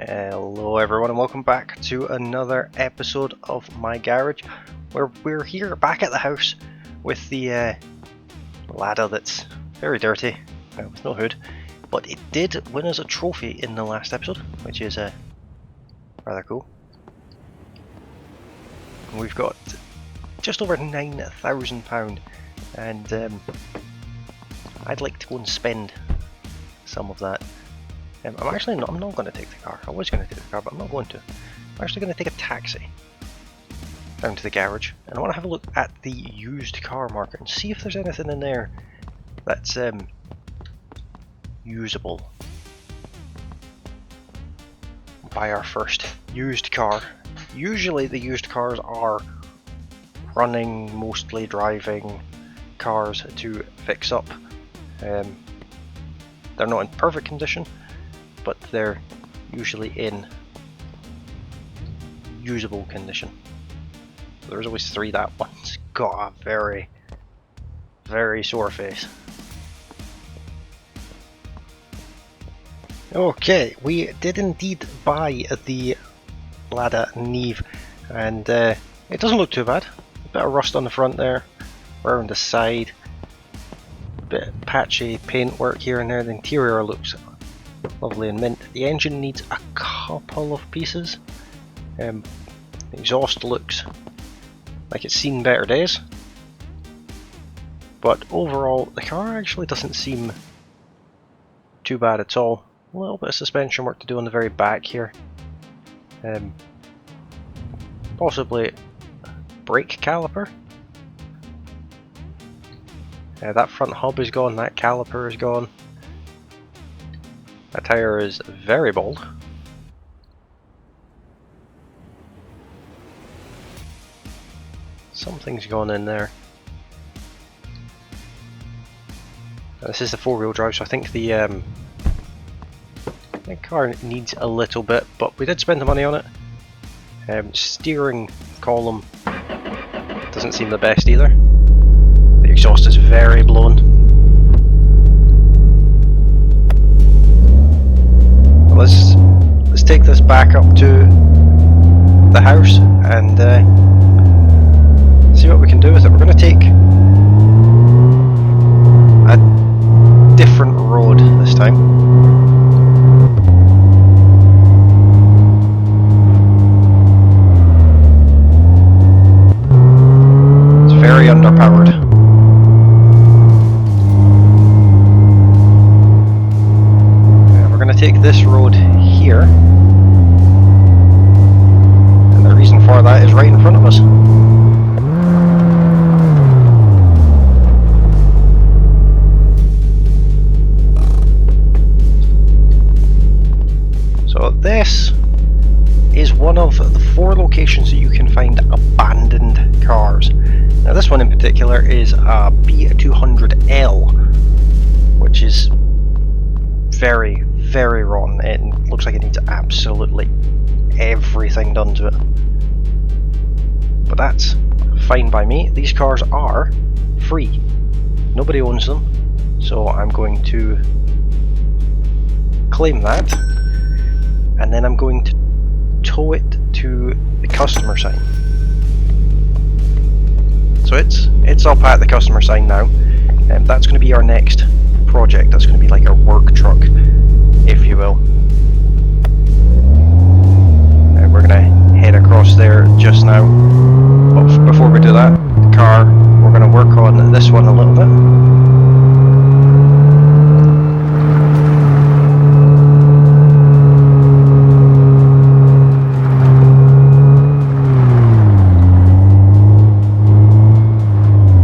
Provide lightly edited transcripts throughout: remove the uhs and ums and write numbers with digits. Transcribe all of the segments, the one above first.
Hello everyone and welcome back to another episode of my garage, where we're here back at the house with the ladder that's very dirty, with no hood, but it did win us a trophy in the last episode, which is rather cool. And we've got just over £9,000 and I'd like to go and spend some of that. I'm not going to take the car. I was going to take the car, but I'm not going to. I'm actually going to take a taxi down to the garage, and I want to have a look at the used car market and see if there's anything in there that's usable. Buy our first used car. Usually the used cars are running, mostly driving cars to fix up. They're not in perfect condition, but they're usually in usable condition. There's always three. That one's got a very, very sore face. Okay, we did indeed buy the Lada Neve, and it doesn't look too bad. A bit of rust on the front there, around the side, a bit of patchy paintwork here and there. The interior looks lovely and mint. The engine needs a couple of pieces. The exhaust looks like it's seen better days, but overall the car actually doesn't seem too bad at all. A little bit of suspension work to do on the very back here. Possibly brake caliper. That front hub is gone, that caliper is gone. That tyre is very bald. Something's gone in there. This is the four-wheel drive, so I think the car needs a little bit, but we did spend the money on it. Steering column doesn't seem the best either. The exhaust is very blown. Let's take this back up to the house and see what we can do with it. We're going to take a different road this time. It's very underpowered. Take this road here, and the reason for that is right in front of us. So this is one of the 4 locations that you can find abandoned cars. Now this one in particular is a B200L, which is very rotten. It looks like it needs absolutely everything done to it. But that's fine by me. These cars are free. Nobody owns them. So I'm going to claim that. And then I'm going to tow it to the customer sign. So it's up at the customer sign now. And that's going to be our next project. That's going to be like our work truck, if you will. And we're going to head across there just now. But before we do that, the car, we're going to work on this one a little bit.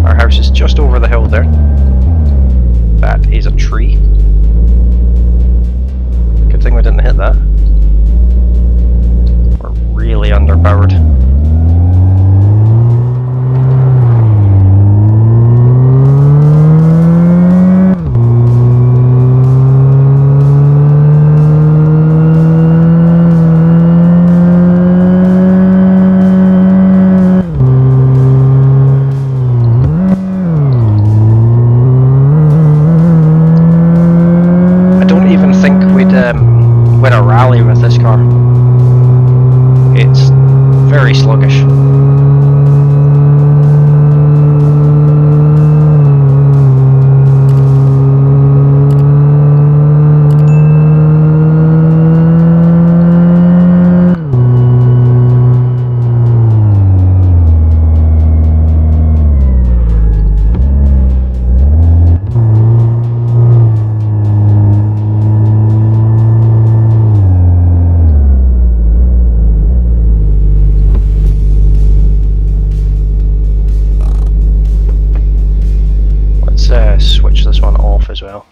Our house is just over the hill there. That is a tree. Good thing we didn't hit that. We're really underpowered. car. It's very sluggish. Switch this one off as well.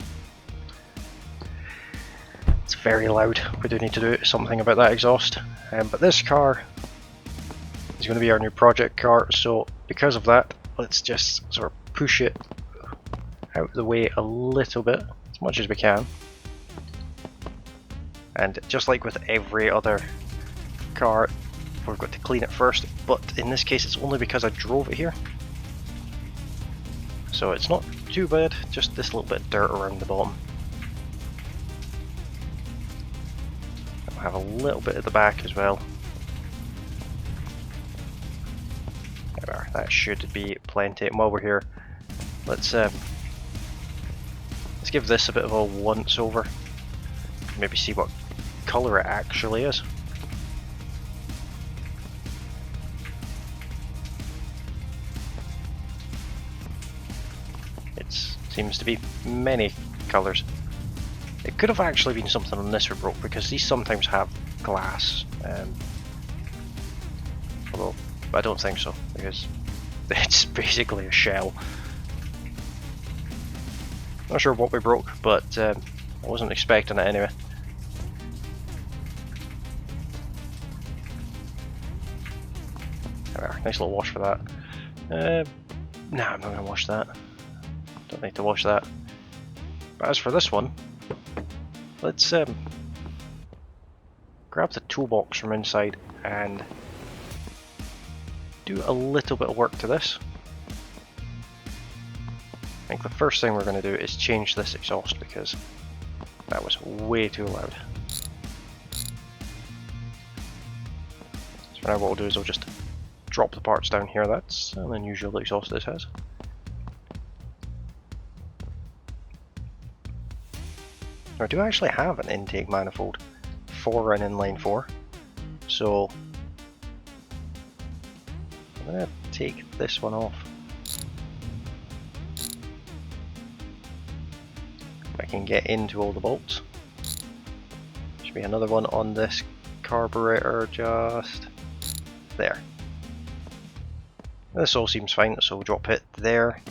It's very loud. We do need to do something about that exhaust. But this car is going to be our new project car, so because of that, let's just sort of push it out of the way a little bit, as much as we can. And just like with every other car, we've got to clean it first, but in this case it's only because I drove it here. So it's not too bad, just this little bit of dirt around the bottom. I'll have a little bit at the back as well. There, that should be plenty. And while we're here, let's give this a bit of a once over. Maybe see what colour it actually is. Seems to be many colours. It could have actually been something on this we broke, because these sometimes have glass. Although I don't think so, because it's basically a shell. Not sure what we broke, but I wasn't expecting it anyway. There, nice little wash for that. Nah, I'm not going to wash that. Don't need to wash that. But as for this one, let's grab the toolbox from inside and do a little bit of work to this. I think the first thing we're going to do is change this exhaust, because that was way too loud. So now what we'll do is we'll just drop the parts down here. That's an unusual exhaust this has. I do actually have an intake manifold for an inline 4, so I'm going to take this one off. If I can get into all the bolts. Should be another one on this carburetor, just there. This all seems fine, so we'll drop it there.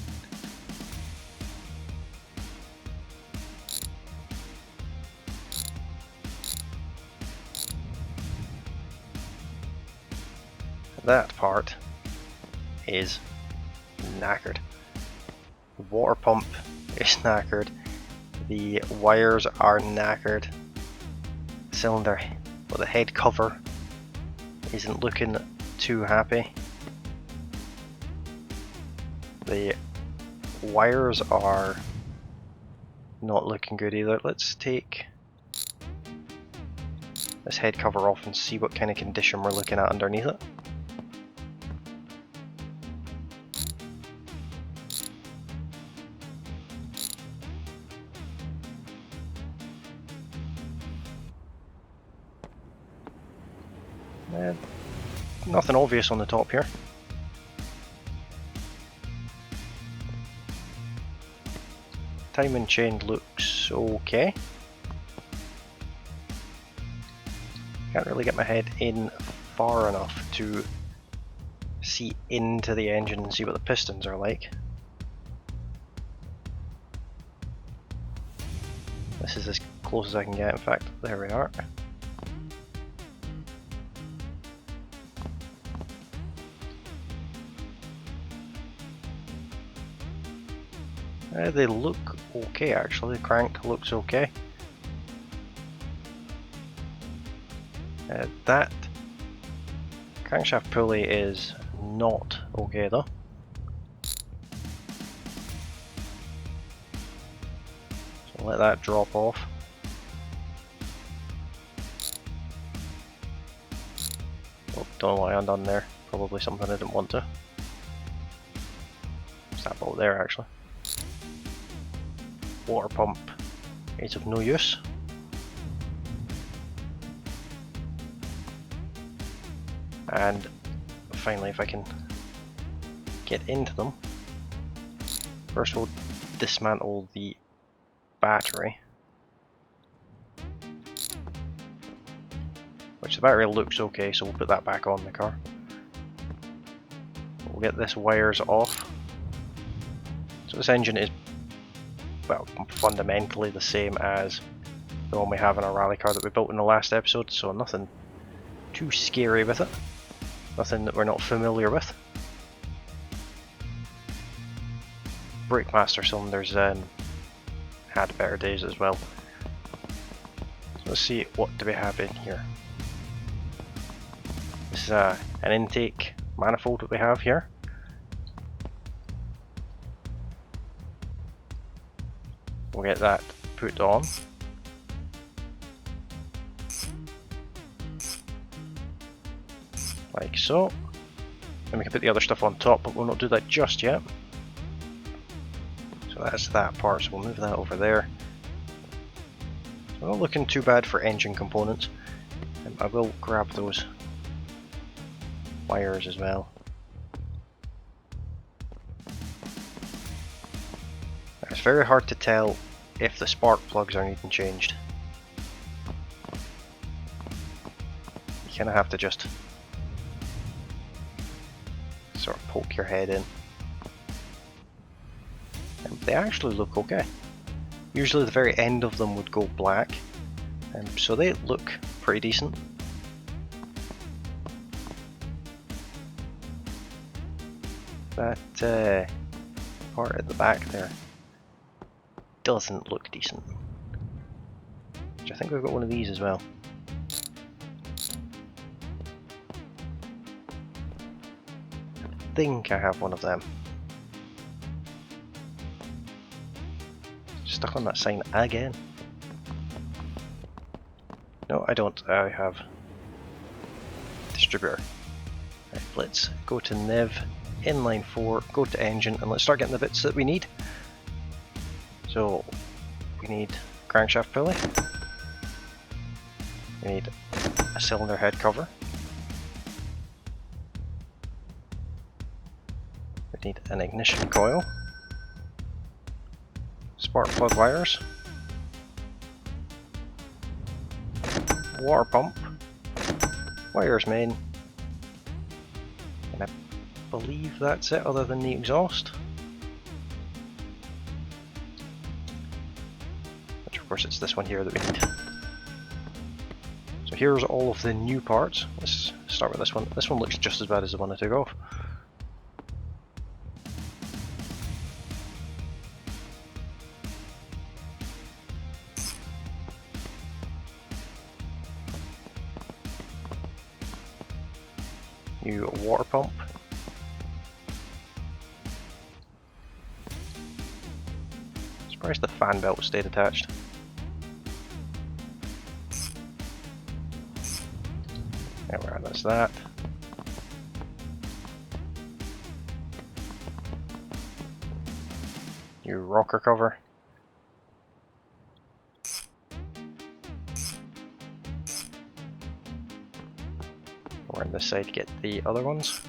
That part is knackered. The water pump is knackered. The wires are knackered. The cylinder, well, the head cover isn't looking too happy. The wires are not looking good either. Let's take this head cover off and see what kind of condition we're looking at underneath it. Nothing obvious on the top here. Timing chain looks okay. Can't really get my head in far enough to see into the engine and see what the pistons are like. This is as close as I can get, in fact. There we are. They look okay actually, the crank looks okay. That crankshaft pulley is not okay though. So let that drop off. Oh, don't know what I undone there. Probably something I didn't want to. What's that bolt there actually? Water pump is of no use. And finally, if I can get into them, first we'll dismantle the battery. Which the battery looks okay, so we'll put that back on the car. We'll get this wires off. So this engine is, well, fundamentally the same as the one we have in our rally car that we built in the last episode, so nothing too scary with it. Nothing that we're not familiar with. Brake Master cylinders had better days as well. So let's see, what do we have in here? This is an intake manifold that we have here. We'll get that put on. Like so. Then we can put the other stuff on top, but we'll not do that just yet. So that's that part, so we'll move that over there. So not looking too bad for engine components. I will grab those wires as well. It's very hard to tell if the spark plugs are needing changed. You kind of have to just sort of poke your head in. And they actually look okay. Usually the very end of them would go black, so they look pretty decent. That part at the back there doesn't look decent. Which I think we've got one of these as well. I think I have one of them. Stuck on that sign again. No, I don't. I have distributor. Right, let's go to Nev, inline 4, go to engine, and let's start getting the bits that we need. So we need crankshaft pulley. We need a cylinder head cover. We need an ignition coil. Spark plug wires. Water pump. Wires main. And I believe that's it, other than the exhaust. Which of course it's this one here that we need. So here's all of the new parts. Let's start with this one. This one looks just as bad as the one I took off. New water pump. Surprised the fan belt stayed attached. There we are, that's that. New rocker cover. Over on this side to get the other ones.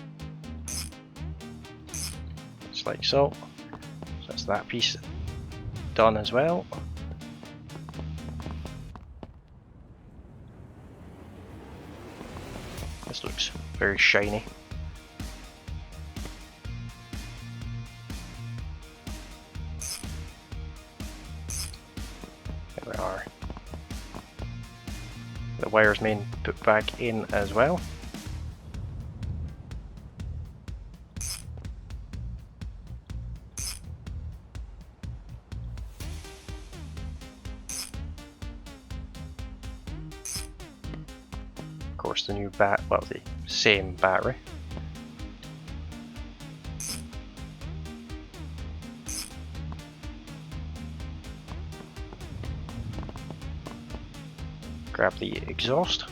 Just like so. So that's that piece done as well. This looks very shiny. There we are. The wires main put back in as well. Of course, the new the same battery. Grab the exhaust.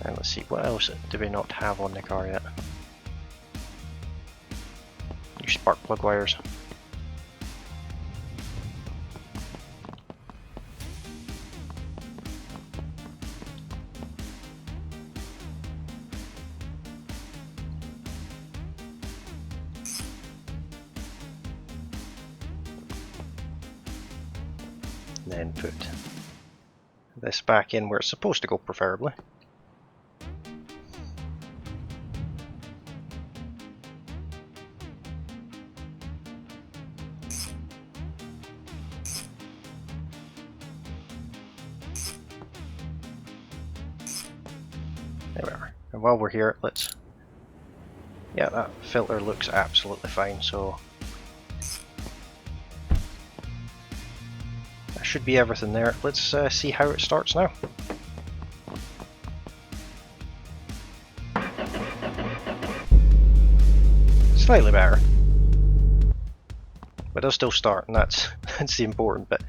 And let's see, what else do we not have on the car yet? New spark plug wires. Then put this back in where it's supposed to go, preferably. There we are. And while we're here, let's... Yeah, that filter looks absolutely fine, so... that should be everything there. Let's see how it starts now. Slightly better. But it'll still start, and that's, that's the important bit.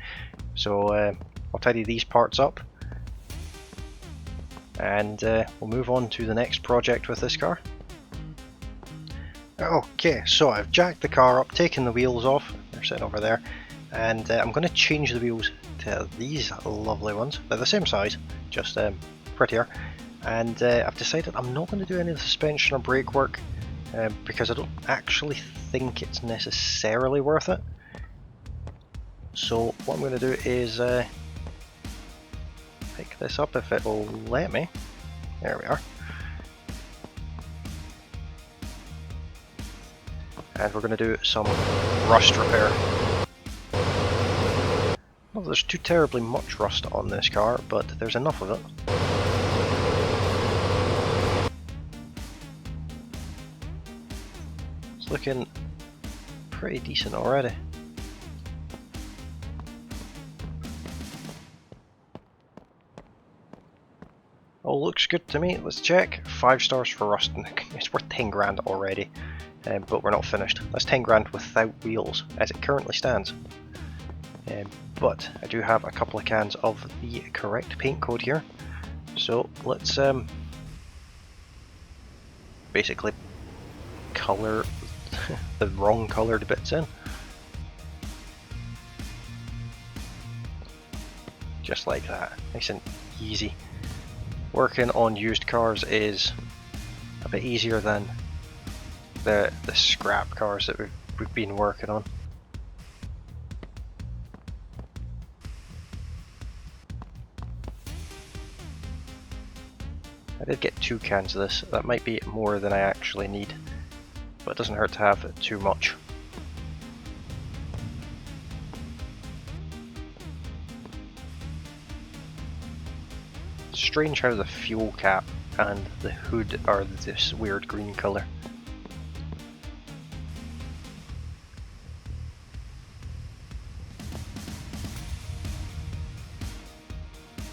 So I'll tidy these parts up. And we'll move on to the next project with this car. Okay, so I've jacked the car up, taken the wheels off, they're sitting over there, and I'm going to change the wheels to these lovely ones. They're the same size, just prettier. And I've decided I'm not going to do any of the suspension or brake work because I don't actually think it's necessarily worth it. So what I'm going to do is pick this up if it will let me. There we are. And we're going to do some rust repair. Well, there's too terribly much rust on this car, but there's enough of it. It's looking pretty decent already. All looks good to me. Let's check. 5 stars for rust. It's worth 10 grand already, but we're not finished. That's 10 grand without wheels, as it currently stands. But I do have a couple of cans of the correct paint code here, so let's basically colour the wrong coloured bits in. Just like that. Nice and easy. Working on used cars is a bit easier than the scrap cars that we've been working on. I did get 2 cans of this. That might be more than I actually need, but it doesn't hurt to have too much. Strange how the fuel cap and the hood are this weird green colour.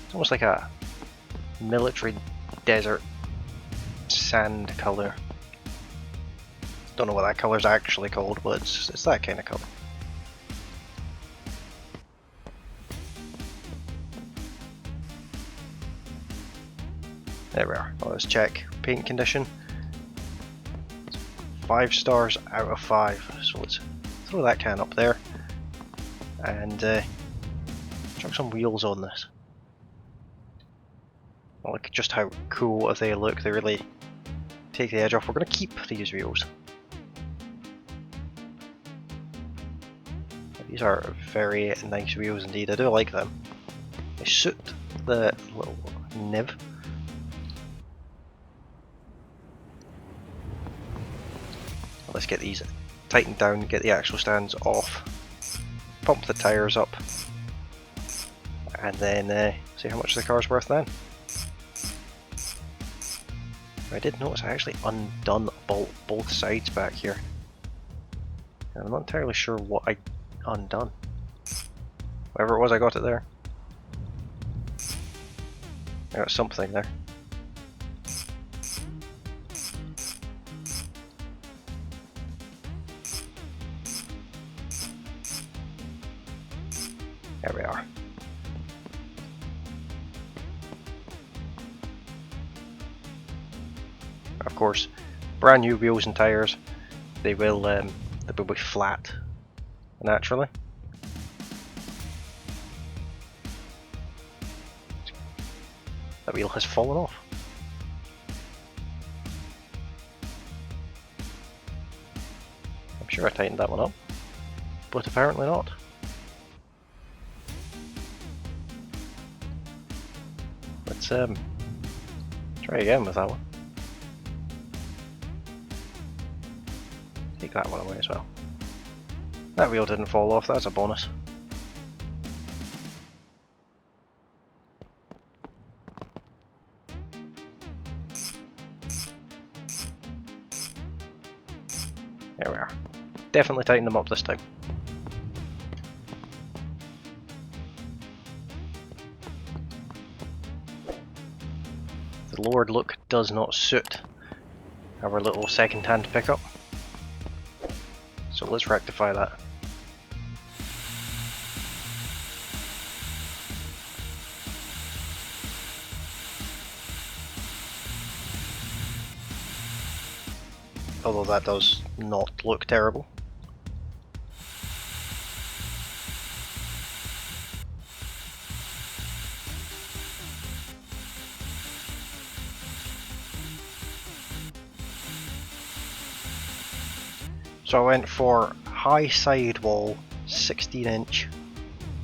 It's almost like a military desert sand colour. Don't know what that colour's actually called, but it's that kind of colour. There we are. Let's check paint condition. 5 stars out of 5. So let's throw that can up there and chuck some wheels on this. Look just how cool they look. They really take the edge off. We're going to keep these wheels. These are very nice wheels indeed. I do like them. They suit the little nib. Let's get these tightened down, get the axle stands off, pump the tyres up, and then see how much the car's worth then. I did notice I actually undone both sides back here. And I'm not entirely sure what I undone. Whatever it was, I got it there. I got something there. There we are. of course, brand new wheels and tyres, they will be flat naturally. That wheel has fallen off. I'm sure I tightened that one up, but apparently not. Let's try again with that one. Take that one away as well. That wheel didn't fall off, that's a bonus. There we are. Definitely tighten them up this time. The lowered look does not suit our little second-hand pickup, so let's rectify that. Although that does not look terrible. So I went for high sidewall 16-inch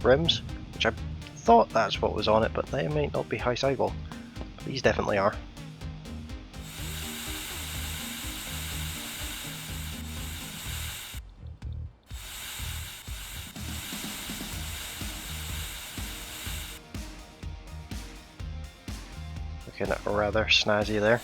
rims, which I thought that's what was on it, but they might not be high sidewall. But these definitely are. Looking rather snazzy there.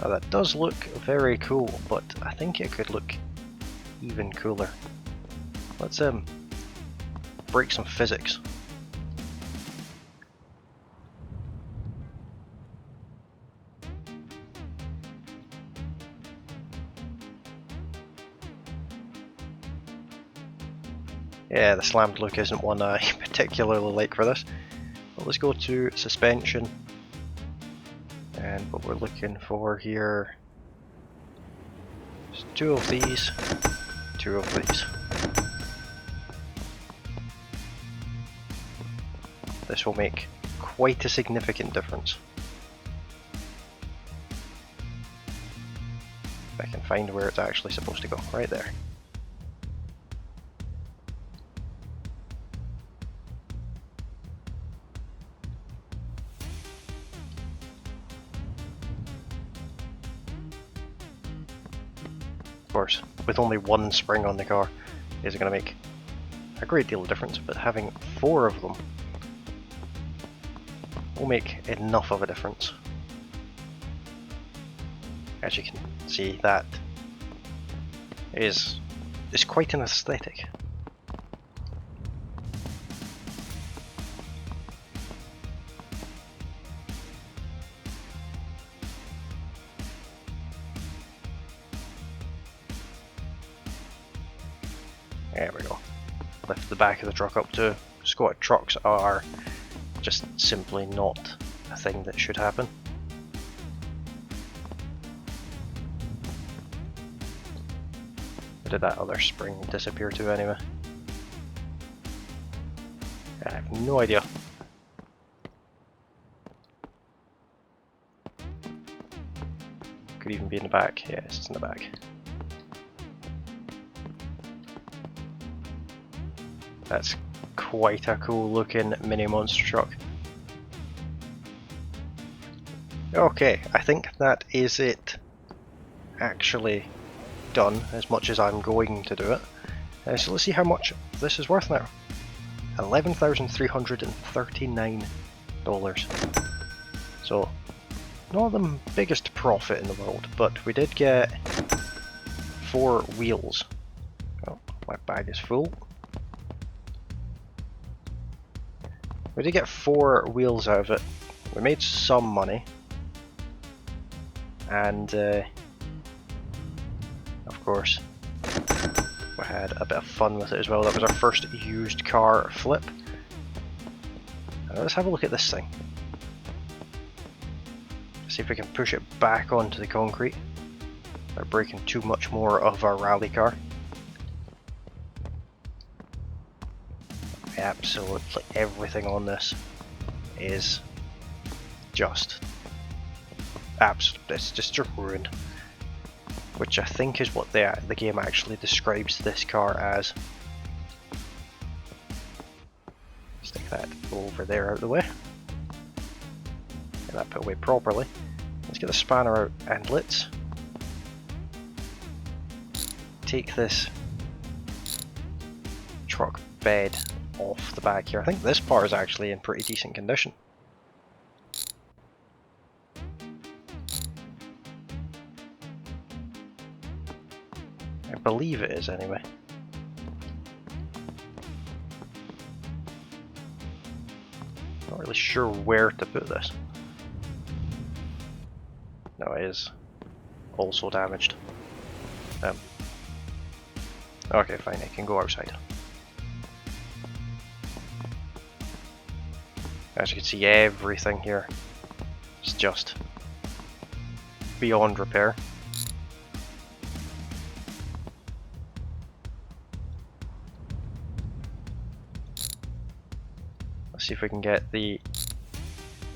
Now that does look very cool, but I think it could look even cooler. Let's break some physics. Yeah, the slammed look isn't one I particularly like for this. But let's go to suspension. And what we're looking for here is 2 of these, 2 of these. This will make quite a significant difference. If I can find where it's actually supposed to go, right there. Of course, with only one spring on the car, is going to make a great deal of difference, but having 4 of them will make enough of a difference. As you can see, that is quite an aesthetic. There we go. Lift the back of the truck up too. Squat trucks are just simply not a thing that should happen. Where did that other spring disappear to anyway? I have no idea. Could even be in the back. Yes, it's in the back. That's quite a cool looking mini monster truck. Okay, I think that is it actually done, as much as I'm going to do it. So let's see how much this is worth now. $11,339. So, not the biggest profit in the world, but we did get 4 wheels. Oh, my bag is full. We did get 4 wheels out of it. We made some money, and of course, we had a bit of fun with it as well. That was our first used car flip. Now let's have a look at this thing. See if we can push it back onto the concrete without breaking too much more of our rally car. Absolutely everything on this is just it's just ruined, which I think is what the game actually describes this car as. Stick that over there out of the way. Get that put away properly. Let's get the spanner out and let's take this truck bed off the back here. I think this part is actually in pretty decent condition. I believe it is anyway. Not really sure where to put this. No, it is also damaged. Okay, fine, it can go outside. As you can see, everything here is just beyond repair. Let's see if we can get the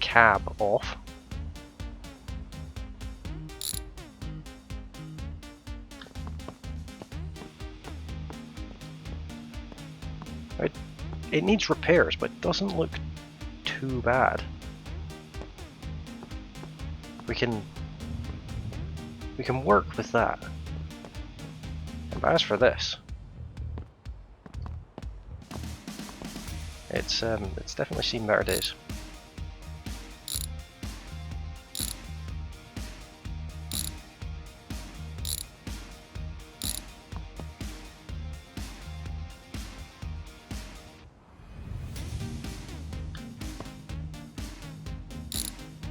cab off. It needs repairs, but it doesn't look too bad. We can work with that. And as for this, it's definitely seen better days.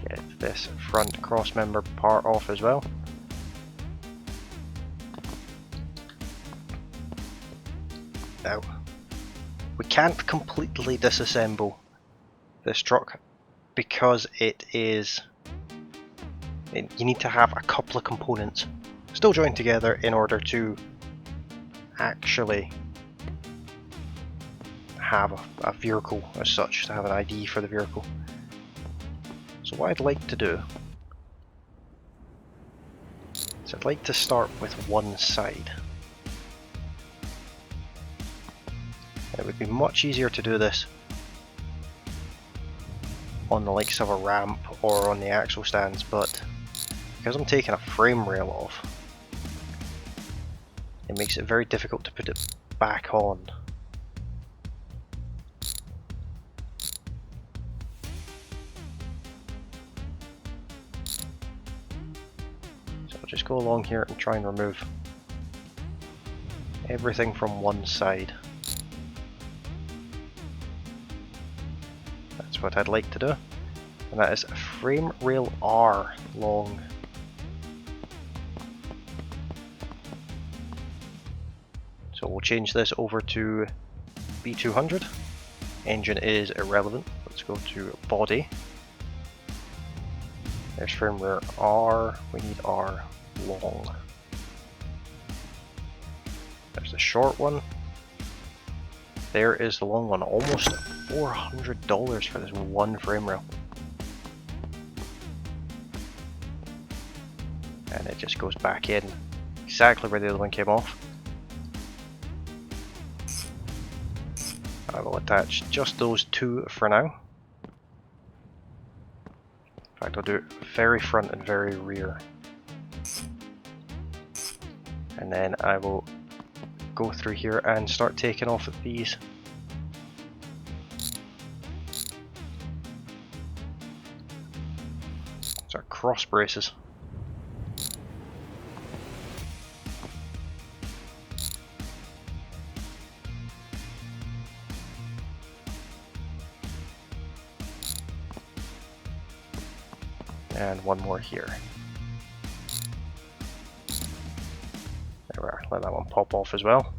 Get this front cross member part off as well. Now, we can't completely disassemble this truck because you need to have a couple of components still joined together in order to actually have a vehicle as such, to have an ID for the vehicle. So what I'd like to do is I'd like to start with one side. It would be much easier to do this on the likes of a ramp or on the axle stands, but because I'm taking a frame rail off, it makes it very difficult to put it back on. So I'll just go along here and try and remove everything from one side. What I'd like to do, and that is frame rail R long. So we'll change this over to B200. Engine is irrelevant. Let's go to body. There's frame rail R. We need R long. There's the short one. There is the long one. Almost $400 for this one frame rail. And it just goes back in exactly where the other one came off. I will attach just those two for now. In fact, I'll do it very front and very rear. And then I will go through here and start taking off these. These are cross braces. And one more here. There we let that one pop off as well.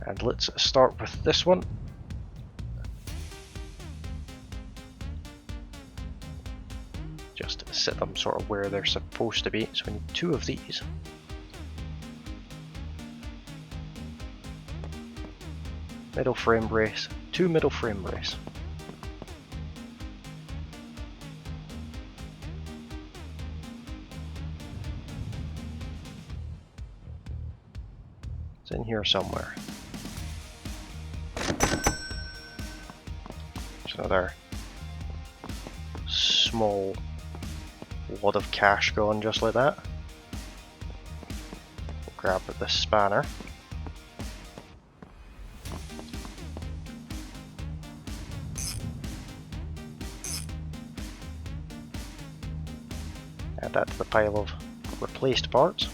And let's start with this one. Just set them sort of where they're supposed to be, so we need 2 of these. Middle frame brace, 2 middle frame brace. It's in here somewhere. There's another small wad of cash gone just like that. We'll grab the spanner. Add that to the pile of replaced parts.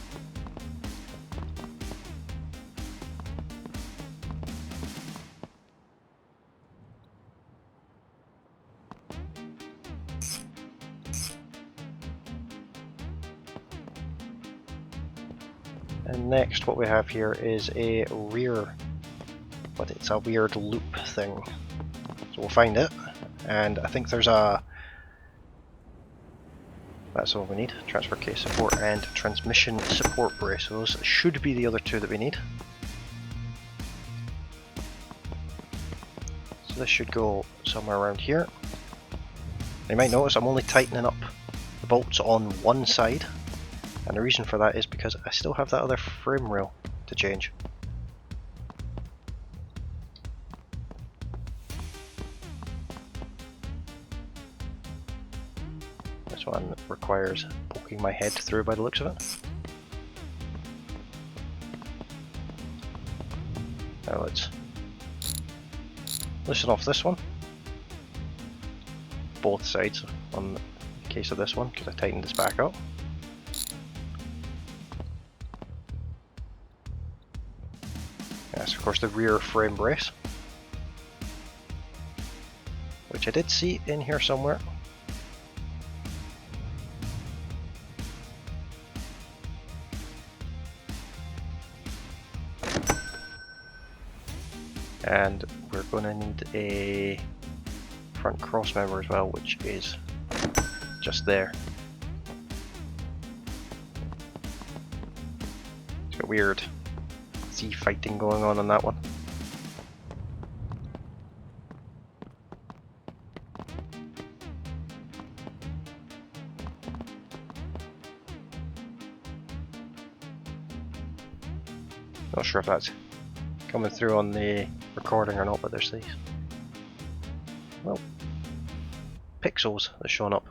And next what we have here is a rear, but it's a weird loop thing. So we'll find it, and I think there's a, that's all we need, transfer case support and transmission support brace. So those should be the other 2 that we need. So this should go somewhere around here. You might notice I'm only tightening up the bolts on one side. And the reason for that is because I still have that other frame rail to change. This one requires poking my head through by the looks of it. Now let's loosen off this one. Both sides on the case of this one, because I tightened this back up. Yes, of course, the rear frame brace, which I did see in here somewhere. And we're going to need a front cross member as well, which is just there. It's got weird sea fighting going on that one. Not sure if that's coming through on the recording or not, but there's these, well, pixels that's showing up.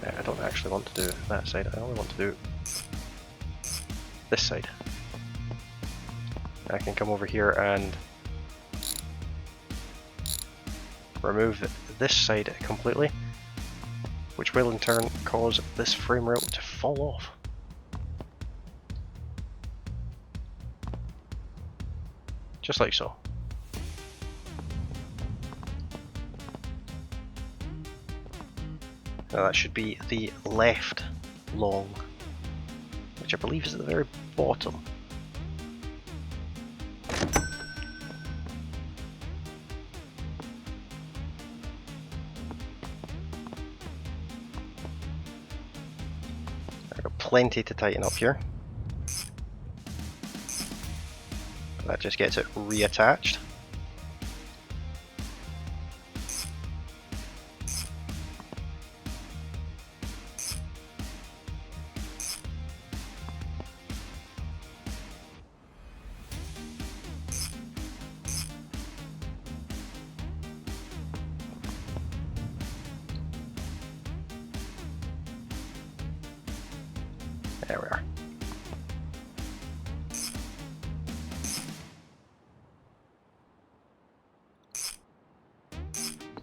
I don't actually want to do that side, I only want to do this side. I can come over here and remove this side completely, which will in turn cause this frame rail to fall off. Just like so. Now that should be the left long, which I believe is at the very bottom. I've got plenty to tighten up here. That just gets it reattached. There we are.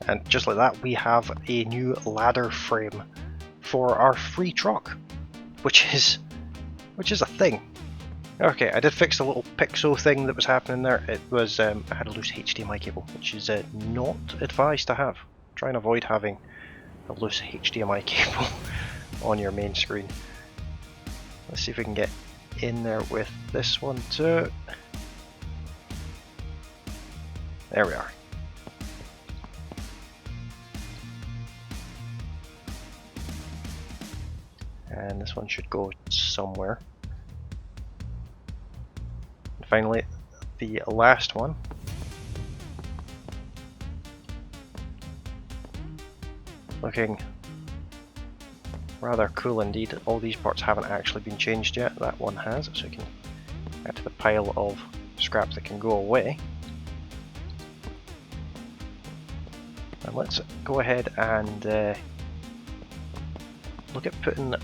And just like that, we have a new ladder frame for our free truck, which is a thing. Okay, I did fix the little pixel thing that was happening there. It was I had a loose HDMI cable, which is not advised to have. Try and avoid having a loose HDMI cable on your main screen. Let's see if we can get in there with this one too. There we are. And this one should go somewhere. And finally, the last one. Looking rather cool indeed. All these parts haven't actually been changed yet. That one has, so we can add to the pile of scrap that can go away. And let's go ahead and look at putting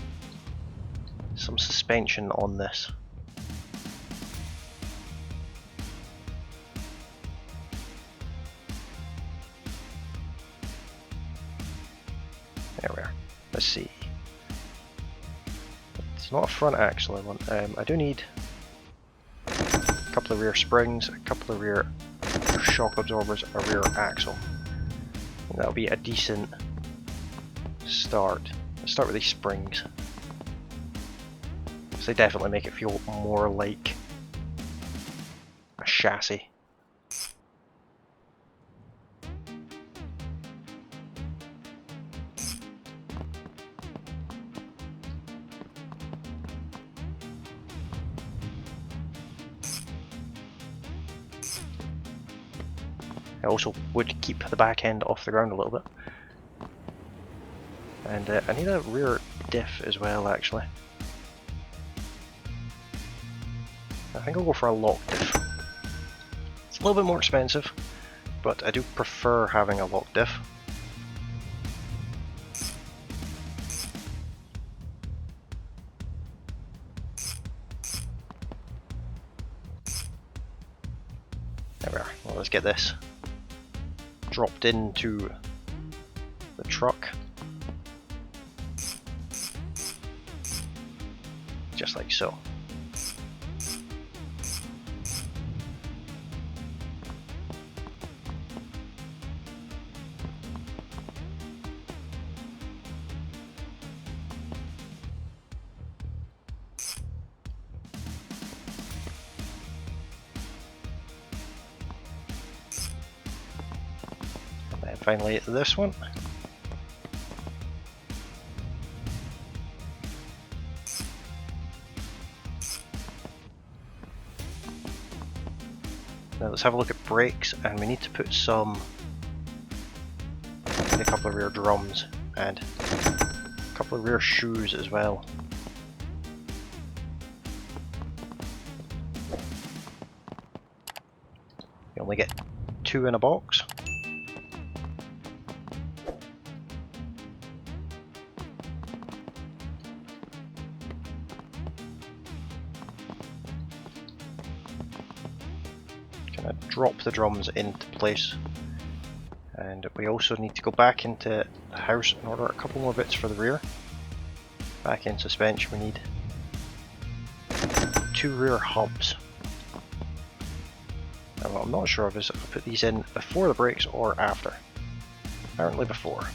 some suspension on this. There we are. Let's see. It's not a front axle I want. I do need a couple of rear springs, a couple of rear shock absorbers, a rear axle. And that'll be a decent start. Let's start with these springs. So they definitely make it feel more like a chassis. I also would keep the back end off the ground a little bit. And I need a rear diff as well, actually. I think I'll go for a lock diff. It's a little bit more expensive, but I do prefer having a lock diff. There we are. Well, let's get this dropped into the truck. Just like so. And then finally this one. Now let's have a look at brakes, and we need to put some, a couple of rear drums and a couple of rear shoes as well. You only get 2 in a box. Drop the drums into place, and we also need to go back into the house and order a couple more bits for the rear. Back in suspension we need 2 rear hubs. Now, what I'm not sure of is if I put these in before the brakes or after. Apparently before.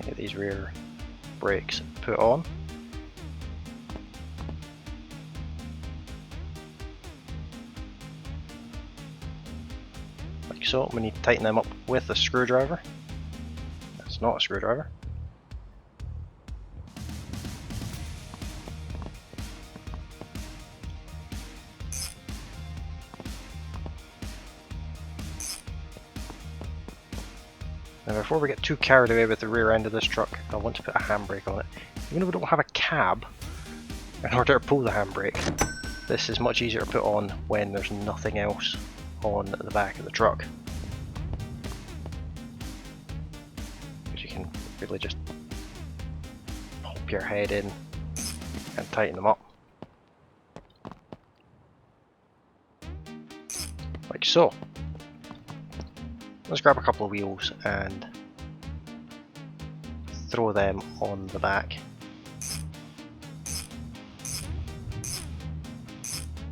Get these rear brakes put on. Like so. We need to tighten them up with a screwdriver. That's not a screwdriver. Now before we get too carried away with the rear end of this truck, I want to put a handbrake on it. Even though we don't have a cab, in order to pull the handbrake, this is much easier to put on when there's nothing else on the back of the truck. Because you can really just pop your head in and tighten them up. Like so. Let's grab a couple of wheels and throw them on the back.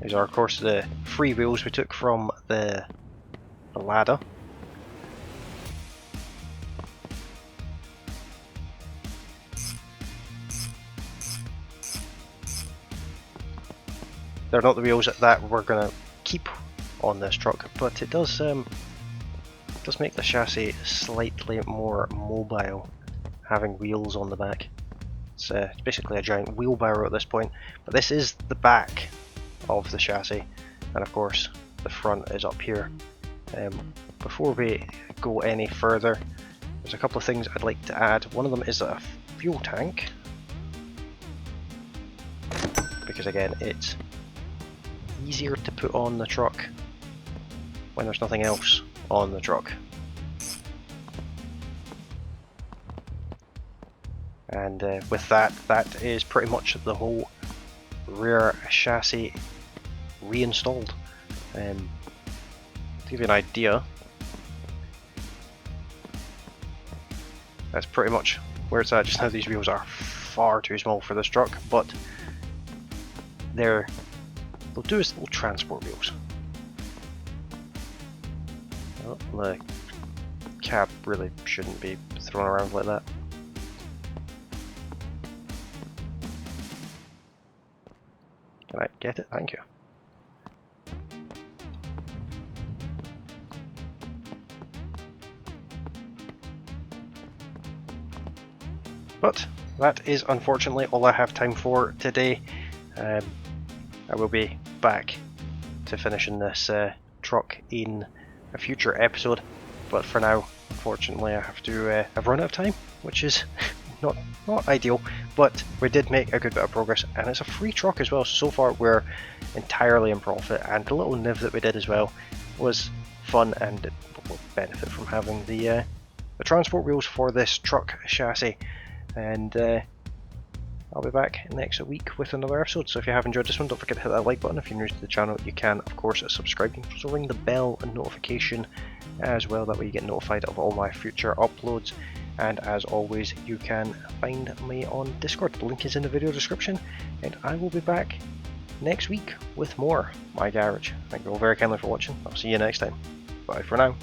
These are of course the free wheels we took from the ladder. They're not the wheels that we're going to keep on this truck, but it does make the chassis slightly more mobile, having wheels on the back. It's basically a giant wheelbarrow at this point, but this is the back of the chassis, and of course the front is up here. Before we go any further, there's a couple of things I'd like to add. One of them is a fuel tank, because again it's easier to put on the truck when there's nothing else on the truck. And with that is pretty much the whole rear chassis reinstalled. To give you an idea, that's pretty much where it's at just now. These wheels are far too small for this truck, but they'll do as little transport wheels. Oh, the cab really shouldn't be thrown around like that. Can I get it? Thank you. But that is unfortunately all I have time for today. I will be back to finishing this truck in a future episode, but for now, unfortunately, I have to. I've run out of time, which is not ideal. But we did make a good bit of progress, and it's a free truck as well. So far, we're entirely in profit, and the little niv that we did as well was fun, and it will benefit from having the transport wheels for this truck chassis. And I'll be back next week with another episode. So if you have enjoyed this one, don't forget to hit that like button. If you're new to the channel, you can of course subscribe. You can also ring the bell and notification as well, that way you get notified of all my future uploads. And as always, you can find me on Discord. The link is in the video description, and I will be back next week with more My Garage. Thank you all very kindly for watching. I'll see you next time. Bye for now.